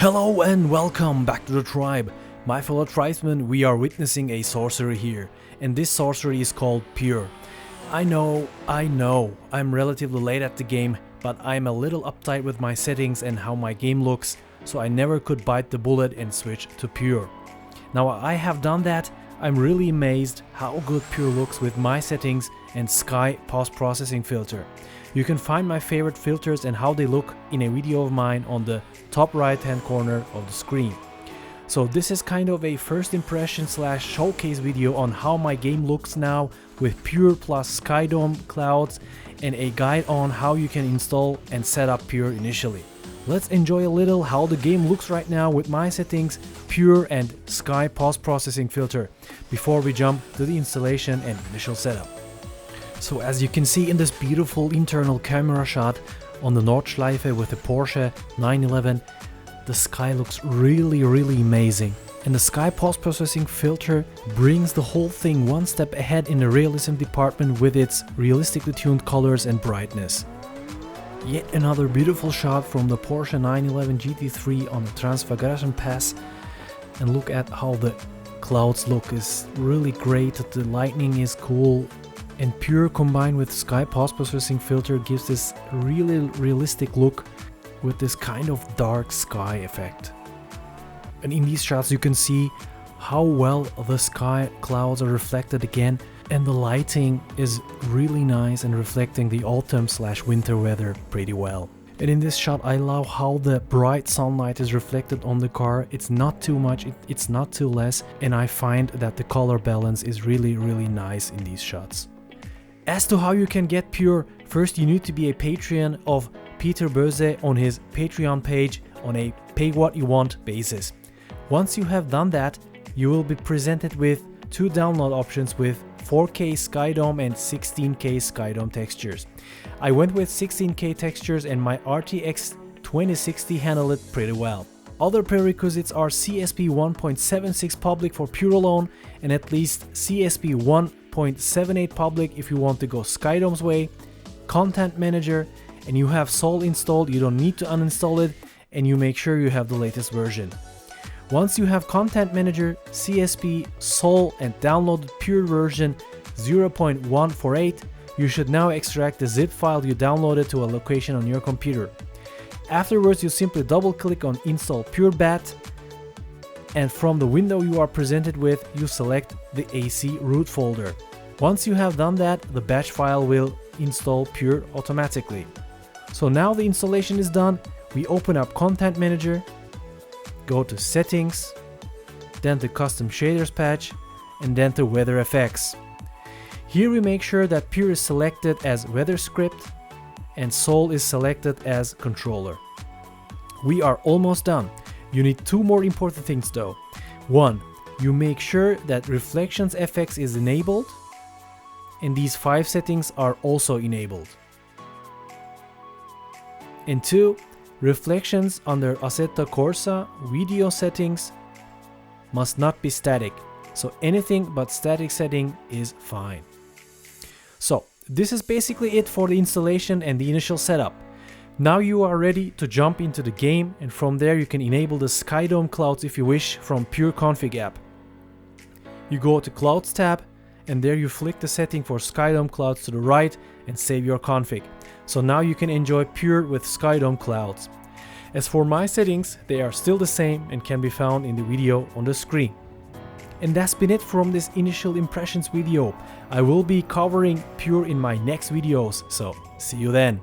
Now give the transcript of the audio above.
Hello and welcome back to the tribe. My fellow tribesmen, we are witnessing a sorcery here, and this sorcery is called Pure. I know, I'm relatively late at the game, but I'm a little uptight with my settings and how my game looks, so I never could bite the bullet and switch to Pure. Now I have done that. I'm really amazed how good Pure looks with my settings and SKY post-processing filter. You can find my favorite filters and how they look in a video of mine on the top right hand corner of the screen. So this is kind of a first impression / showcase video on how my game looks now with Pure plus SkyDome clouds and a guide on how you can install and set up Pure initially. Let's enjoy a little how the game looks right now with my settings, Pure and SKY post-processing filter before we jump to the installation and initial setup. So as you can see in this beautiful internal camera shot on the Nordschleife with the Porsche 911, the SKY looks really amazing. And the SKY post-processing filter brings the whole thing one step ahead in the realism department with its realistically tuned colors and brightness. Yet another beautiful shot from the Porsche 911 GT3 on the Transfiguration Pass, and look at how the clouds look. Is really great, the lightning is cool, and Pure combined with SKY post-processing filter gives this really realistic look with this kind of dark sky effect. And in these shots you can see how well the sky clouds are reflected again, and the lighting is really nice and reflecting the autumn / winter weather pretty well. And in this shot I love how the bright sunlight is reflected on the car. It's not too much, it's not too less, and I find that the color balance is really nice in these shots. As to how you can get Pure, first you need to be a Patreon of Peter Böse on his Patreon page on a pay what you want basis. Once you have done that, you will be presented with two download options with 4K SkyDome and 16K SkyDome textures. I went with 16K textures and my RTX 2060 handled it pretty well. Other prerequisites are CSP 1.76 public for Pure alone and at least CSP 1.78 public if you want to go SkyDome's way, Content Manager, and you have Sol installed, you don't need to uninstall it, and you make sure you have the latest version. Once you have Content Manager, CSP, Sol, and downloaded Pure version 0.148, you should now extract the zip file you downloaded to a location on your computer. Afterwards, you simply double-click on Install Pure BAT, and from the window you are presented with, you select the AC root folder. Once you have done that, the batch file will install Pure automatically. So now the installation is done, we open up Content Manager, go to Settings, then to Custom Shaders Patch, and then to Weather Effects. Here we make sure that Pure is selected as Weather Script and Sol is selected as Controller. We are almost done. You need two more important things though. One, you make sure that Reflections FX is enabled, and these 5 settings are also enabled. And 2, reflections under Assetto Corsa video settings must not be static, so anything but static setting is fine. So this is basically it for the installation and the initial setup. Now you are ready to jump into the game, and from there you can enable the SkyDome clouds if you wish from Pure Config app. You go to Clouds tab, and there you flick the setting for SkyDome clouds to the right and save your config. So now you can enjoy Pure with SkyDome clouds. As for my settings, they are still the same and can be found in the video on the screen. And that's been it from this initial impressions video. I will be covering Pure in my next videos, so see you then.